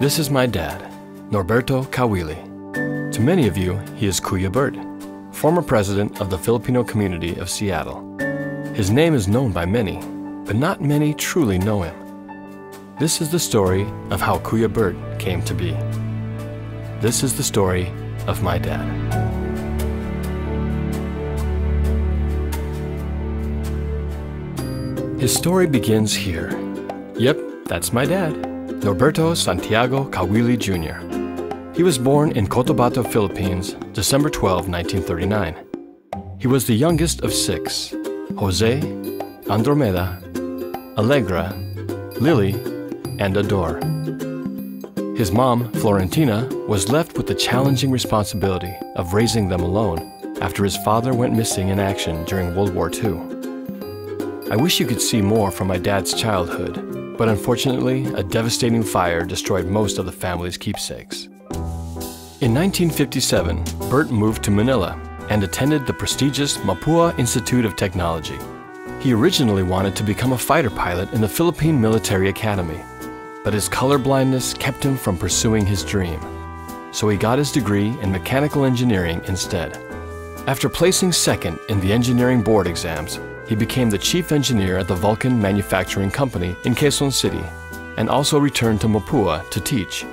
This is my dad, Norberto Kawili. To many of you, he is Kuya Bert, former president of the Filipino community of Seattle. His name is known by many, but not many truly know him. This is the story of how Kuya Bert came to be. This is the story of my dad. His story begins here. Yep, that's my dad, Norberto Santiago Kawili Jr. He was born in Cotabato, Philippines, December 12, 1939. He was the youngest of 6, Jose, Andromeda, Allegra, Lily, and Adore. His mom, Florentina, was left with the challenging responsibility of raising them alone after his father went missing in action during World War II. I wish you could see more from my dad's childhood, but unfortunately, a devastating fire destroyed most of the family's keepsakes. In 1957, Bert moved to Manila and attended the prestigious Mapua Institute of Technology. He originally wanted to become a fighter pilot in the Philippine Military Academy, but his colorblindness kept him from pursuing his dream. So he got his degree in mechanical engineering instead. After placing second in the engineering board exams, he became the chief engineer at the Vulcan Manufacturing Company in Quezon City and also returned to Mapua to teach.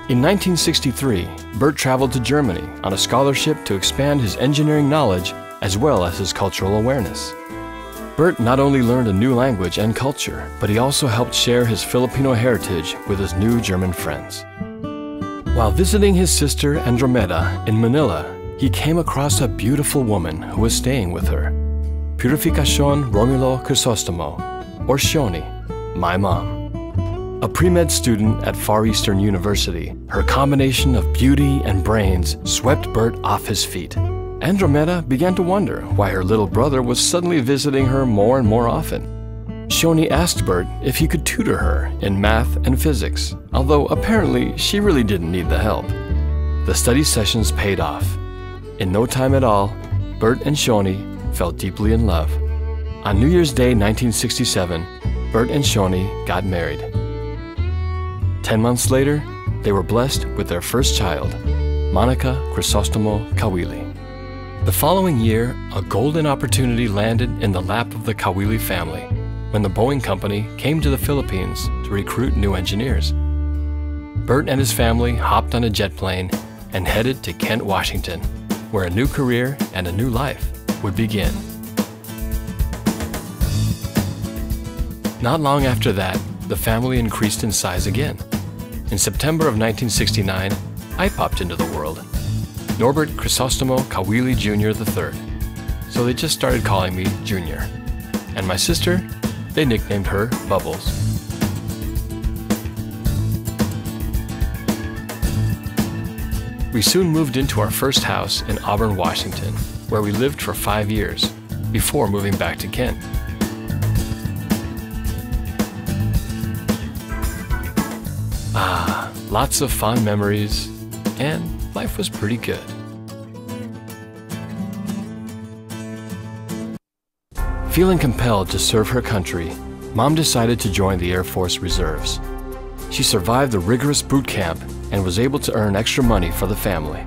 In 1963, Bert traveled to Germany on a scholarship to expand his engineering knowledge as well as his cultural awareness. Bert not only learned a new language and culture, but he also helped share his Filipino heritage with his new German friends. While visiting his sister Andromeda in Manila, he came across a beautiful woman who was staying with her, Purificacion Romulo Crisostomo, or Shoni, my mom. A pre-med student at Far Eastern University, her combination of beauty and brains swept Bert off his feet. Andromeda began to wonder why her little brother was suddenly visiting her more and more often. Shoni asked Bert if he could tutor her in math and physics, although apparently she really didn't need the help. The study sessions paid off. In no time at all, Bert and Shoni fell deeply in love. On New Year's Day 1967, Bert and Shoni got married. 10 months later, they were blessed with their first child, Monica Crisostomo Kawili. The following year, a golden opportunity landed in the lap of the Kawili family when the Boeing company came to the Philippines to recruit new engineers. Bert and his family hopped on a jet plane and headed to Kent, Washington, where a new career and a new life would begin. Not long after that, the family increased in size again. In September of 1969, I popped into the world, Norbert Crisostomo Kawili Jr. III. So they just started calling me Junior. And my sister, they nicknamed her Bubbles. We soon moved into our first house in Auburn, Washington, where we lived for 5 years, before moving back to Kent. Lots of fond memories, and life was pretty good. Feeling compelled to serve her country, Mom decided to join the Air Force Reserves. She survived the rigorous boot camp and was able to earn extra money for the family.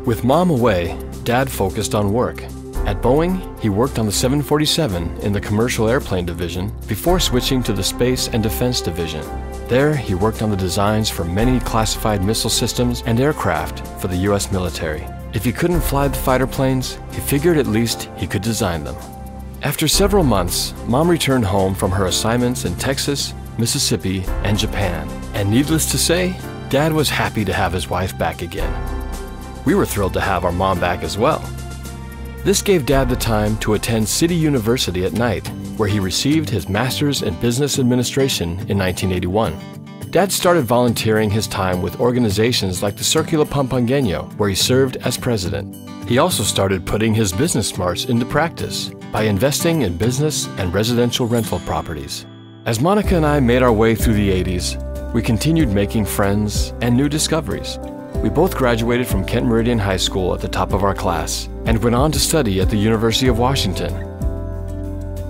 With Mom away, Dad focused on work. At Boeing, he worked on the 747 in the Commercial Airplane Division before switching to the Space and Defense Division. There, he worked on the designs for many classified missile systems and aircraft for the U.S. military. If he couldn't fly the fighter planes, he figured at least he could design them. After several months, Mom returned home from her assignments in Texas, Mississippi, and Japan. And needless to say, Dad was happy to have his wife back again. We were thrilled to have our mom back as well. This gave Dad the time to attend City University at night, where he received his master's in business administration in 1981. Dad started volunteering his time with organizations like the Circulo Pampangeno, where he served as president. He also started putting his business smarts into practice by investing in business and residential rental properties. As Monica and I made our way through the 80s, we continued making friends and new discoveries. We both graduated from Kent Meridian High School at the top of our class and went on to study at the University of Washington.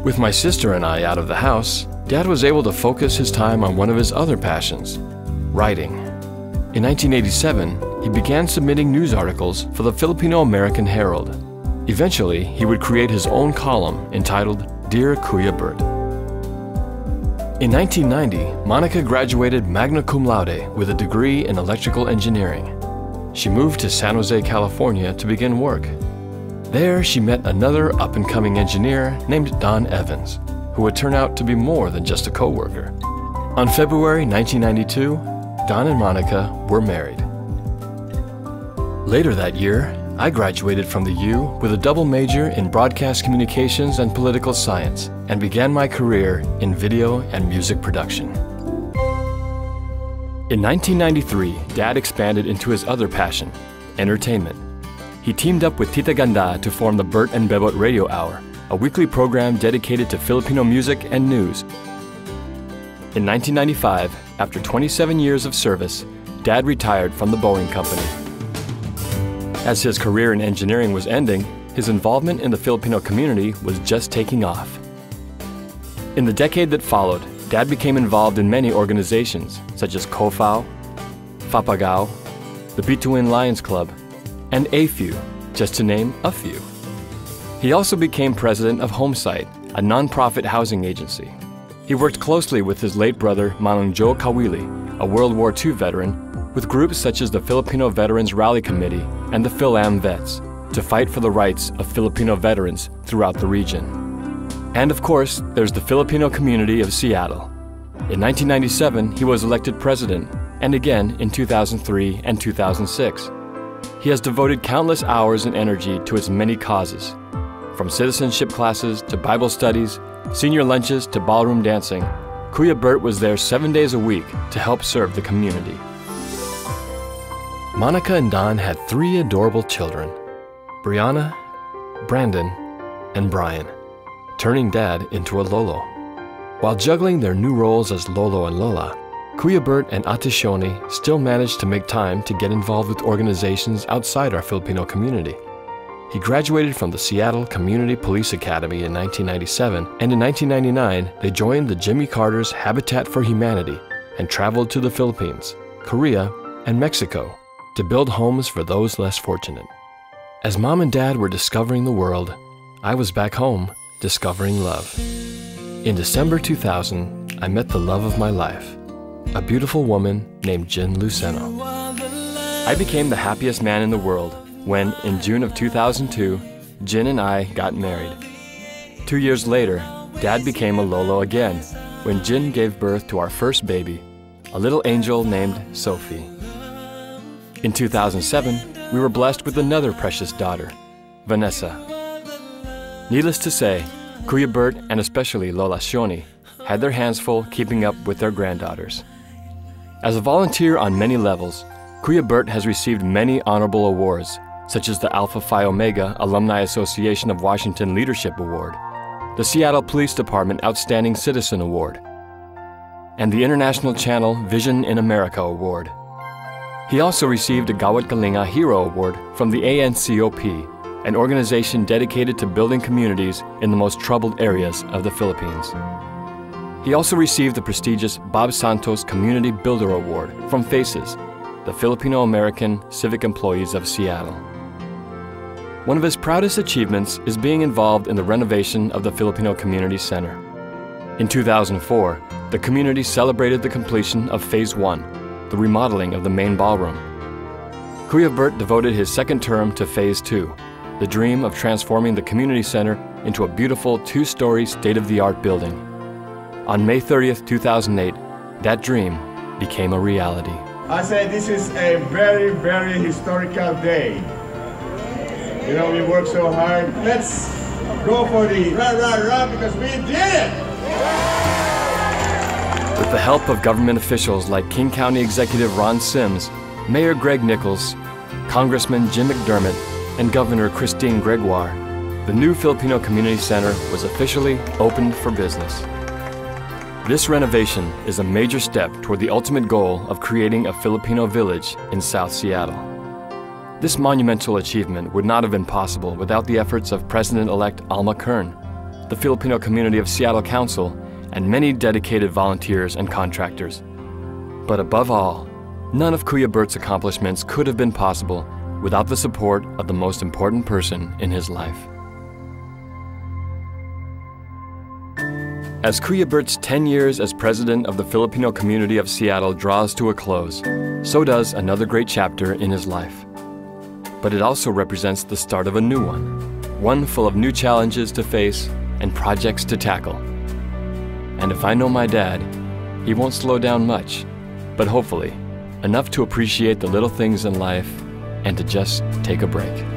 With my sister and I out of the house, Dad was able to focus his time on one of his other passions, writing. In 1987, he began submitting news articles for the Filipino-American Herald. Eventually, he would create his own column entitled Dear Kuya Bert. In 1990, Monica graduated magna cum laude with a degree in electrical engineering. She moved to San Jose, California to begin work. There, she met another up-and-coming engineer named Don Evans, who would turn out to be more than just a co-worker. On February 1992, Don and Monica were married. Later that year, I graduated from the U with a double major in broadcast communications and political science and began my career in video and music production. In 1993, Dad expanded into his other passion, entertainment. He teamed up with Tita Ganda to form the Bert and Bebot Radio Hour, a weekly program dedicated to Filipino music and news. In 1995, after 27 years of service, Dad retired from the Boeing company. As his career in engineering was ending, his involvement in the Filipino community was just taking off. In the decade that followed, Dad became involved in many organizations, such as COFAO, FAPAGAO, the Bituin Lions Club, and AFEW, just to name a few. He also became president of HomeSite, a non-profit housing agency. He worked closely with his late brother, Manong Joe Kawili, a World War II veteran, with groups such as the Filipino Veterans Rally Committee and the Phil-Am Vets, to fight for the rights of Filipino veterans throughout the region. And of course, there's the Filipino community of Seattle. In 1997, he was elected president, and again in 2003 and 2006. He has devoted countless hours and energy to its many causes. From citizenship classes to Bible studies, senior lunches to ballroom dancing, Kuya Bert was there 7 days a week to help serve the community. Monica and Don had 3 adorable children, Brianna, Brandon, and Brian, turning Dad into a Lolo. While juggling their new roles as Lolo and Lola, Kuya Bert and Ate Shoni still managed to make time to get involved with organizations outside our Filipino community. He graduated from the Seattle Community Police Academy in 1997, and in 1999 they joined the Jimmy Carter's Habitat for Humanity and traveled to the Philippines, Korea, and Mexico to build homes for those less fortunate. As Mom and Dad were discovering the world, I was back home discovering love. In December 2000, I met the love of my life, a beautiful woman named Jin Luceno. I became the happiest man in the world when, in June of 2002, Jin and I got married. 2 years later, Dad became a Lolo again when Jin gave birth to our first baby, a little angel named Sophie. In 2007, we were blessed with another precious daughter, Vanessa. Needless to say, Kuya Bert and especially Lola Shoni had their hands full keeping up with their granddaughters. As a volunteer on many levels, Kuya Bert has received many honorable awards, such as the Alpha Phi Omega Alumni Association of Washington Leadership Award, the Seattle Police Department Outstanding Citizen Award, and the International Channel Vision in America Award. He also received a Gawat Kalinga Hero Award from the ANCOP, an organization dedicated to building communities in the most troubled areas of the Philippines. He also received the prestigious Bob Santos Community Builder Award from FACES, the Filipino-American Civic Employees of Seattle. One of his proudest achievements is being involved in the renovation of the Filipino Community Center. In 2004, the community celebrated the completion of Phase 1, the remodeling of the main ballroom. Kuya Bert devoted his second term to Phase 2, the dream of transforming the community center into a beautiful 2-story state-of-the-art building. On May 30th, 2008, that dream became a reality. I say this is a very, very historical day. You know, we worked so hard. Let's go for the rah, rah, rah, because we did it! With the help of government officials like King County Executive Ron Sims, Mayor Greg Nichols, Congressman Jim McDermott, and Governor Christine Gregoire, the new Filipino Community Center was officially opened for business. This renovation is a major step toward the ultimate goal of creating a Filipino village in South Seattle. This monumental achievement would not have been possible without the efforts of President-elect Alma Kern, the Filipino Community of Seattle Council, and many dedicated volunteers and contractors. But above all, none of Kuya Bert's accomplishments could have been possible without the support of the most important person in his life. As Kuya Bert's 10 years as president of the Filipino community of Seattle draws to a close, so does another great chapter in his life. But it also represents the start of a new one full of new challenges to face and projects to tackle. And if I know my dad, he won't slow down much, but hopefully enough to appreciate the little things in life and to just take a break.